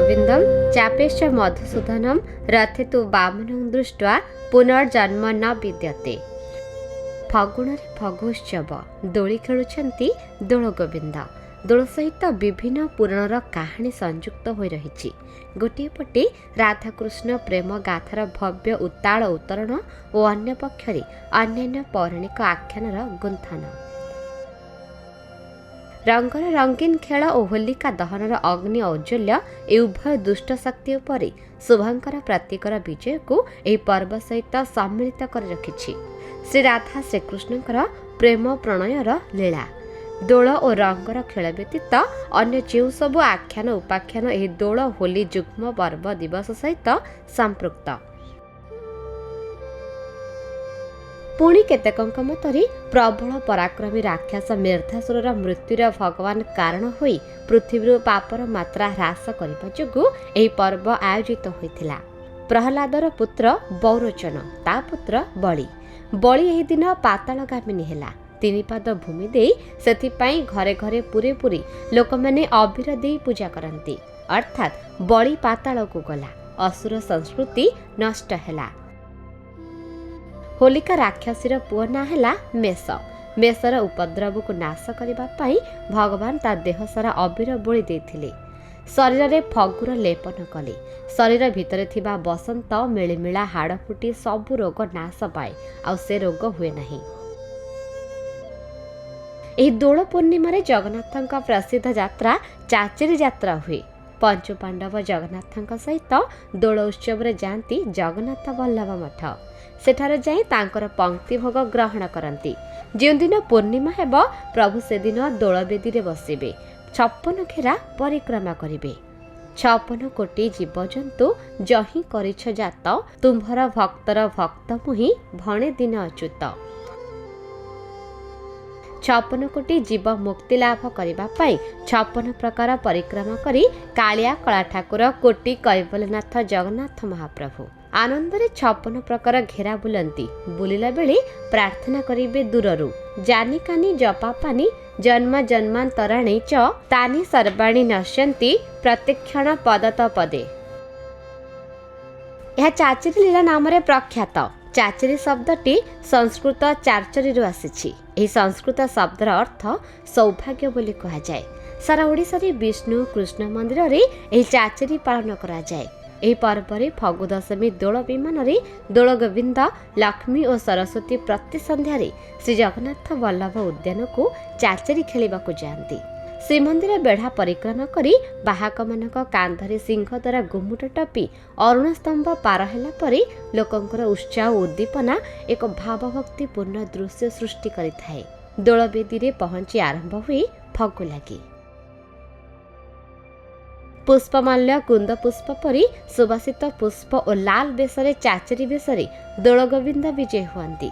गोविन्दं चापेश्च मधुसूदनं रथे तु वामनं दृष्ट्वा पुनर्जन्म न विद्यते। फगुणरे फगोत्सव दोली खेलुछंती दोल गोविंद। दोल सहित विभिन्न पुराणर कहानी संयुक्त हो रही। गोटे पटे राधाकृष्ण प्रेम गाथार भव्य उताल उतरण और अन्य पक्षरे अन्यान्य पौराणिक आख्यानर गुंथन। रंगर रंगीन खेल और होलिका दहनर अग्नि औज्ज्वल्य ए उभय दुष्ट शक्ति उपर शुभंकर प्रतीकर विजय को यह पर्व सहित सम्मिलित कर रखिछि। श्री राधा श्रीकृष्णकर प्रेम प्रणयर लीला दोल और रंगर खेल व्यतीत अन्य जो सबु आख्यान उपाख्यान यह दोल होली जुग्म पर्व दिवस सहित संपृक्त। पुणी केतेकଙ୍କ मतरे प्रबल पराक्रमी राक्षस मेधासुरर मृत्युर भगवान कारण होई पृथ्वी पापर मात्रा ह्रास करने जोगु एही पर्व आयोजित होइथिला। प्रहलादर पुत्र बौरोचन ता पुत्र बलि बलि एही दिन पातालगामिनी हेला। 3 पाद भूमि दे सेथिपाई घरे घरे पूरे पूरी लोक माने अबीर दे पूजा करती, अर्थात बलि पाताल को गला। असुर संस्कृति नष्ट हेला। होलिका राक्षसीर पुओ ना हेला मेष। मेषर उपद्रव को नाश करने पाई भगवान ता देह सारा अबीर बोली देथिले। शरीर रे फगुर लेपन कले। शरीर भितर थिबा बसंत मिलिमिला हाड़ फुटी सबु रोग नाश पाए आ से रोग हुए नहीं। एही दोल पूर्णिमा रे जगन्नाथଙ୍କ प्रसिद्ध यात्रा चाचेरी यात्रा हुए। पंच पांडव जगन्नाथଙ୍କ सहित दोल उत्सव रे जाती जगन्नाथ वल्लभ मठ। सेठारे जाई तांकर पंक्ति भोग ग्रहण करती। जो दिन पूर्णिमा हेब प्रभु से दिन दोलवेदी रे बसिबे। 56 घेरा परिक्रमा करिबे। 56 कोटी जीवजंतु जही करिछ जात तुम्भर भक्तर भक्त मुहि भणे दिन अच्युत। 56 कोटी जीव मुक्ति लाभ करने 56 प्रकार परिक्रमा करी कालिया कला ठाकुर कोटी कैवल्यनाथ जगन्नाथ महाप्रभु आनंदरे 56 प्रकार घेरा बुलंती। बुलिला बेले प्रार्थना करिबे दूररू जानी कानी जपा पानी जन्म जन्मांतराणी च तानी सर्वाणी नश्यन्ति प्रत्यक्षण पदत पदे। यह चाचेरी लीला नाम रे प्रख्यात। चाचेरी शब्दटी संस्कृत चारचरी आसी। यह संस्कृत शब्दर अर्थ सौभाग्य बोली कहा जाए। सारा ओडिशा रे विष्णु कृष्ण मंदिर रे यह चाचेरी पालन करा जाए। यह पर्व रे फगु दशमी दोल विमान रे दोल गोविंद लक्ष्मी और सरस्वती प्रति संध्यारे श्री जगन्नाथ वल्लभ उद्यान को चाचेरी खेलिबा को जाती। श्रीमंदिर बेढ़ा परिक्रमा करी बाहक मानक कांधरे सिंह द्वारा गुमुट टपी अरुण स्तंभ पार हेला परे लोकंकर उत्साह और उद्दीपना एक भावभक्तिपूर्ण दृश्य सृष्टि करिथाए। दोलवेदी रे पहुंची आरंभ हुए फगु लागी। पुष्पमाल्य कुंद पुष्प परी सुवासित पुष्प और लाल बेसरे चाचेरी बेसरे दोल गोविंद विजय हुआंती।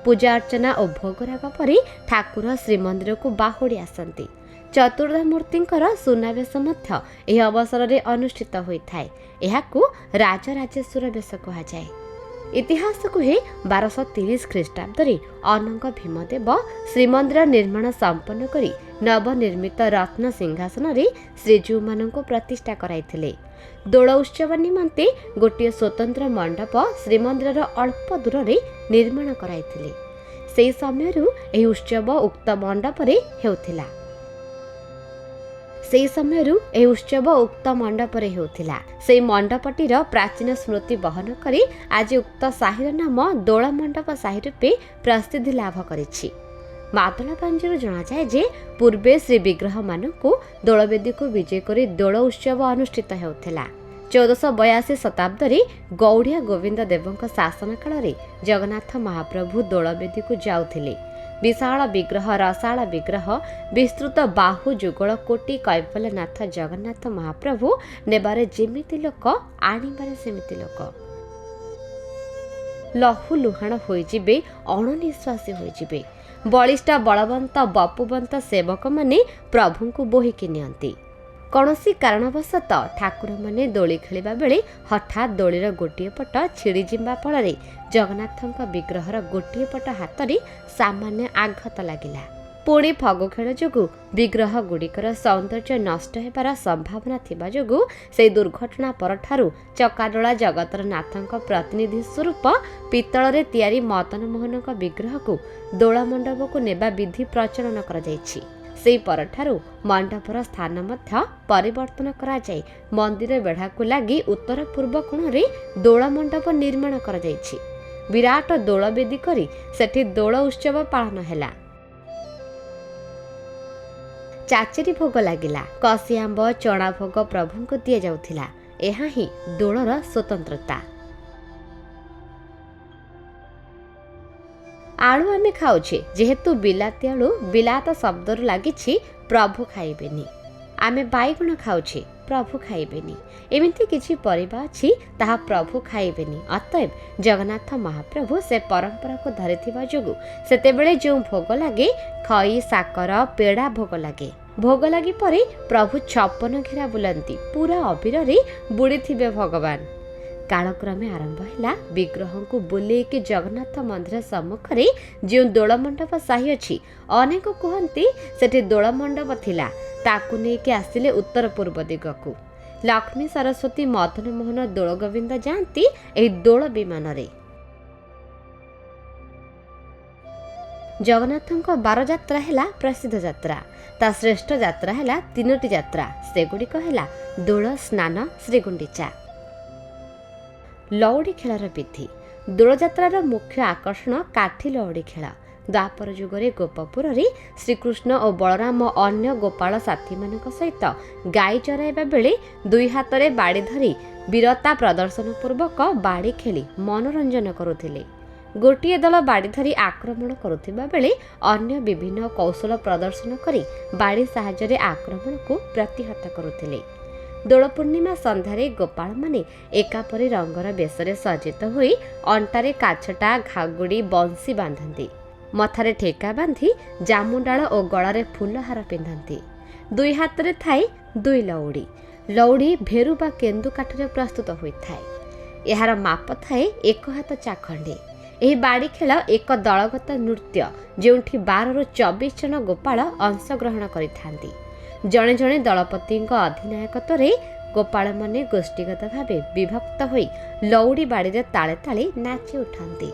पूजा अर्चना और भोगराग परी ठाकुर श्रीमंदिर को बाहुड़ी आसंती। चतुर्धा मूर्तिंकर सुनावेश मध्य एही अवसर रे अनुष्ठित होइथाए। एहाकू राजराजेश्वर बेश कहा जाए। इतिहास कहे 1230 ख्रीष्टाब्द रे अनंग भीमदेव श्रीमंदिर निर्माण संपन्न करी नवनिर्मित रत्न सिंहासन रे श्रीजीव मानक प्रतिष्ठा कराइथिले। दोल उत्सव निमंते गोटे स्वतंत्र मंडप श्रीमंदिर अल्प दूर रे निर्माण कराइथिले। सेही समयरु एही उत्सव उक्त मंडप रे हेउथिला। से उत्सव उक्त मंडप रे होतिला। से मंडपटीर प्राचीन स्मृति बहन करी आज उक्त साहिर नाम दोल मंडप साहि रूपे प्रसिद्धि लाभ करिछि। मादलाबांजीरु जना जाए जे पूर्वे श्री विग्रह मानकु दोलवेदी को विजय करी दोल उत्सव अनुष्ठित हेउथिला। 1482 शताब्दी गौड़िया गोविंद देवଙ୍କ शासन काल रे जगन्नाथ महाप्रभु दोलवेदी को जाउथिले। विशाल विग्रह रसाल विग्रह विस्तृत बाहु जुगल कोटी कैवल्यनाथ जगन्नाथ महाप्रभु नेबारे जेमिति लोक आनिबारे सेमिति लोक। लहु लुहाण होइजिबे अणनिश्वासी होइजिबे। बलिष्ठ बलवंत बपुवंत सेवक माने प्रभु को बोहिकी नियंती। कौनसी कारणवशत ठाकुर माने दोली खेलिबा बेले हठात दोलीर गोटे पट छिड़ी जिम्बा फल जगन्नाथଙ୍କ विग्रहर गोटे पट हाथ रे सामान्य आघात लागिला। पुणी फगु खेल जोगु विग्रह गुड़िकर सौंदर्य नष्ट हेबार संभावना थिबा जोगु से दुर्घटना परठारु चकाडोला जगतर नाथक प्रतिनिधि स्वरूप पितल तैयारी मदन मोहन विग्रह को दोला मंडप को नेबा विधि प्रचलन करा जायछि। सेही परठारु मंडपर स्थान मध्य परिवर्तन करा जाय मंदिर बेढ़ा को लगी उत्तर पूर्व कोण रे दोला मंडप निर्माण करा जायछि। विराट दोल बेदी करी सेठी दोल उत्सव पालन हैला। चाचेरी भोग लागिला। कसी आंब चना भोग प्रभु को दि जाउथिला। एहा ही दोलर स्वतंत्रता। आलू आमे खाउछे जेहेतु बिलाती आलू बिलात शब्दर लागिछि प्रभु खाइबेनी। आमे बाइगण खाउछे प्रभु खाइबेनी। एमिति किछि परिबा अछि ताहा प्रभु खाइबेनी। अतएव जगन्नाथ महाप्रभु से परंपरा को धरिथिबा जोगु सेतेबेले जो भोग लागे खई साकर पेड़ा भोग लागे। भोग लागी परे प्रभु 56 घेरा बुलंती। पूरा अबीर रे बुड़ी थिबे भगवान। कालक्रमे आरंभ हैला विग्रह को बुलेके जगन्नाथ मंदिर सम्मुख रे जो दोल मंडप साही अछि अनेक कहंती सेठी दोल मंडप थिला ताकु नेके आसिले उत्तर पूर्व दिग को। लक्ष्मी सरस्वती मदन मोहन दोल गोविंद जानती एही दोल विमान रे। जगन्नाथଙ୍କ 12 ଯାତ୍ରା ହେଲା प्रसिद्ध ଯାତ୍ରା। ता श्रेष्ठ ଯାତ୍ରା ହେଲା 3ଟି ଯାତ୍ରା। सेगुड़िक ହେଲା दोल स्नान श्रीगुंडीचा। लौड़ी खेलर विधि। दोल ଯାତ୍ରାର मुख्य आकर्षण काठी लौड़ी खेल। द्वापर जुगरे गोपपुर रे श्रीकृष्ण और बलराम अन्य गोपाल साथी मानक सहित गाई चराइबा बेले दुई हातरे बाड़ी धरी वीरता प्रदर्शन पूर्वक बाड़ी खेली मनोरंजन करुथिले। गोटिए दल बाड़ी धरी आक्रमण करुथिबा बेले अन्य विभिन्न कौशल प्रदर्शन करी बाड़ी साहाय्य आक्रमण को प्रतिहत करुथिले। दोल पूर्णिमा संध्यारे गोपाल माने एकापरी रंगर बेसरे सज्जित होई अंटारे काछटा घागुड़ी बंसी बांधती। मथारे ठेका बांधी जामुडाल और गलारे फूलहार पिंधती। दुई हाथ रे थाई दुई लौड़ी। लौड़ी भेरु बा केन्दु काठरे प्रस्तुत होइथाय। एहार माप थाए 1 हाथ चाखंडे। एही बाड़ी खेल एक दलगत नृत्य जेउठी 12 ରୁ 24 जन गोपाल अंशग्रहण करिथांती। जणे जणे दलपति अधिनायकत्व गोपाल माने गोष्ठीगत भावे विभक्त होई लौड़ी बाड़ी ताले ताले नाची उठांती।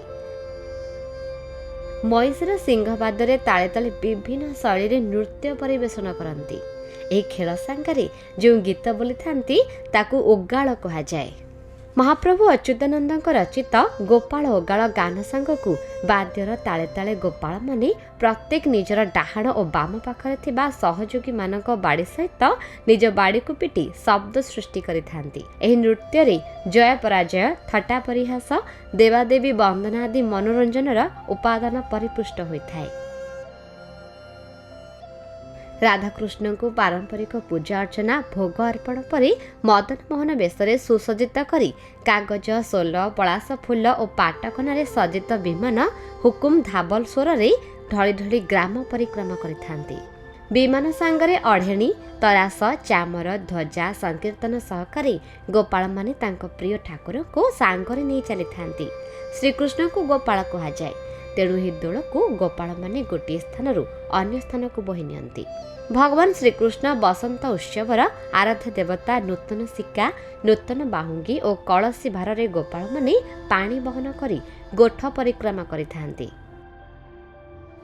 मईसर सिंहवादरे ताले ताले विभिन्न शैली नृत्य परिवेशन करती। एही खेल सांगरे जो गीत बोली थांती ताकू ओगाळ कहा जाए। महाप्रभु अच्युतानंद रचित गोपाल ओगाळ गान सांगकू बाद्यर ताले ताले गोपाल माने प्रत्येक निजर डाहाण और बाम पाखरे थिबा सहयोगी मानक बाड़ी सहित निज बाड़ी को पिटी शब्द सृष्टि करिथांती। एही नृत्य रे जय पराजय थट्टा परिहास देवादेवी वंदना आदि मनोरंजनर उपादान परिपुष्ट होइथाय। राधाकृष्ण को पारंपरिक पूजा अर्चना भोग अर्पण पर मदन मोहन बेसरे सुसज्जित करी कागज सोल पलास फूल और पाटकनारे सज्जित विमान हुकुम धाबल स्वर रे ढली ढली ग्राम परिक्रमा करिथांती। विमान सांगरे अढ़ेणी तरास चामर ध्वजा संकीर्तन सहकारी गोपाल माने तांको प्रिय ठाकुर को सांगरे नहीं चली थांती। श्रीकृष्ण को गोपाल कहा जाए। तेणु ही दोल को गोपाल माने गोटे स्थान अन्य स्थान को बोही नियंती। भगवान श्रीकृष्ण बसंत उत्सवर आराध्य देवता नूतन सिक्का नूतन बाहुंगी और कलसी भार रे गोपाल माने पानी बहन करी गोठ परिक्रमा करिथांती।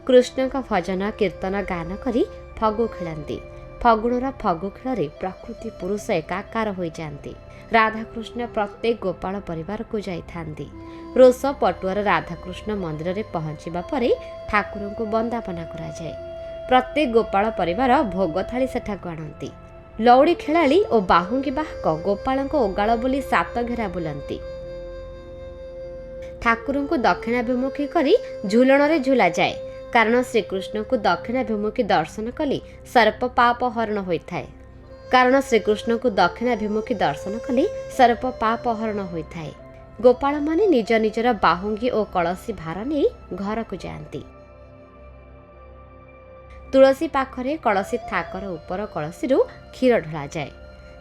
कृष्ण का भजन कीर्तन गान करी फगु खेलती। फगुणर फगु खेल प्रकृति पुरुष एकाकार हो जाती। राधाकृष्ण प्रत्येक गोपाल परिवार को जाइथांती। रोष पटुआर राधाकृष्ण मंदिर रे पहुंचीबा परे ठाकुर को वंदापना करा जाए। प्रत्येक गोपाल परिवार भोग थाली सेठाकु आणती। लौड़ी खेलाली और बाहुंगी बाहक गोपाल ओगाळ बोली 7 घेरा बुलंती। ठाकुर को दक्षिणाभिमुखी करी झूलन रे झूला जाए। कारण श्रीकृष्ण को दक्षिणाभिमुखी दर्शन कली सर्प पाप हरण होइथाय। गोपाल माने निज निजर बाहुंगी और कलसी भार नहीं घर को जाती। तुलसी पाखरे कलसी थाकर ऊपर कलसी क्षीर ढला जाए।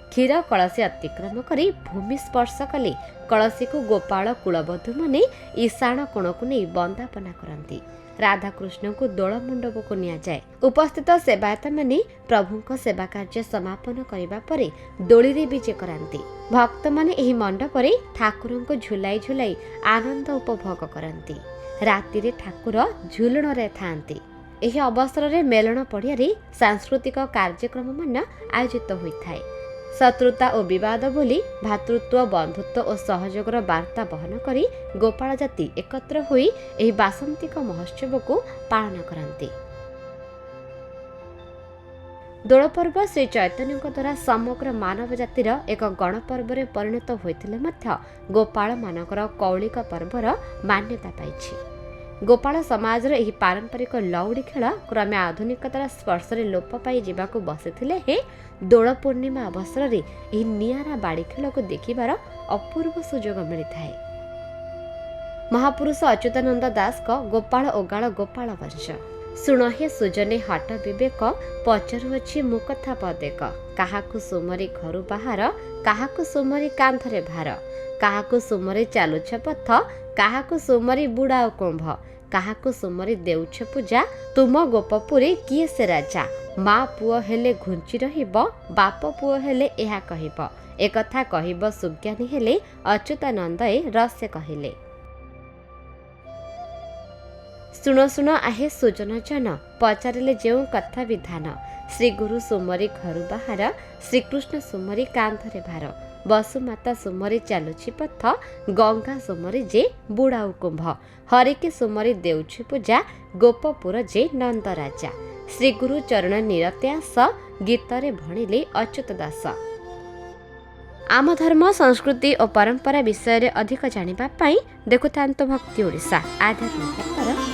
क्षीर कलसी अतिक्रम करी भूमि स्पर्श कले कलसी को गोपाल कुलबधू माने ईशान कोण को नहीं बंदापना करती। राधाकृष्ण को दोल मंडप को निया जाए। उपस्थित सेवायत माने प्रभु को सेवा कार्य समापन करने पर दोली रे विजे करांती। भक्त माने एही मंडप रे ठाकुर को झुलाई झुलाई आनंद उपभोग करती। राति रे ठाकुर झुलण रे थांती। एही अवसर रे मेलन पड़िया रे सांस्कृतिक कार्यक्रम मान आयोजित होइथाय। शत्रुता और विवाद बोली भातृत्व बंधुत्व और सहयोगर वार्ता बहन करी गोपाल जाति एकत्र होई एही बासंतिक महोत्सव को पालन करती। दोल पर्व श्री चैतन्य द्वारा समग्र मानव जातिर एक गणपर्व रे परिणत होइतिले मध्य गोपाल मानकर कौलिक पर्वर मान्यता पाइछि। गोपाल समाज एही पारंपरिक लौड़ी खेल क्रमे आधुनिकतार स्पर्श लोप पाई जीवाकू बसिथिले हे दोल पूर्णिमा अवसर रे एही नियारा बाड़ी खेल को देखिबार अपूर्व सुजोग मिलिथाय। महापुरुष अच्युतानंद दास को गोपाल ओगाळ गोपाल वंश सुण हे सुजने हट विवेक पचरुअछि मु कथा पदेक काहाकू सुमरी घरु बाहर काहाकू सुमरी कांधरे भार काहाकू सुमरी चालुछ पथ काहाकू सुमरी बुढ़ा कुंभ काहाकू सुमरी देउछ पूजा तुम गोपपुरी किए से राजा माँ पुओ हेले घुंची रहिब बाप पुओ हेले एहा कहिब एकथा कहिब सुज्ञानी हेले अच्युतानंद रसे कहिले। सुण सुण आहे सुजन जन पचारिले जेउ कथा विधान श्री गुरु सुमरी घरु बाहर श्रीकृष्ण सुमरी कांधरे भार बसुमाता सुमरी चालुछि पथ गंगा सुमरी जे बुढ़ाऊ कुंभ हरिके सुमरी देउछि पूजा गोपपुर जे नंद राजा श्री गुरु चरण निरत्यास गीतरे भणिले अच्युत दास। आम धर्म संस्कृति और परंपरा विषय रे अधिक जानिबा पई देखुथांतो भक्ति ओडिशा आध्यात्मिक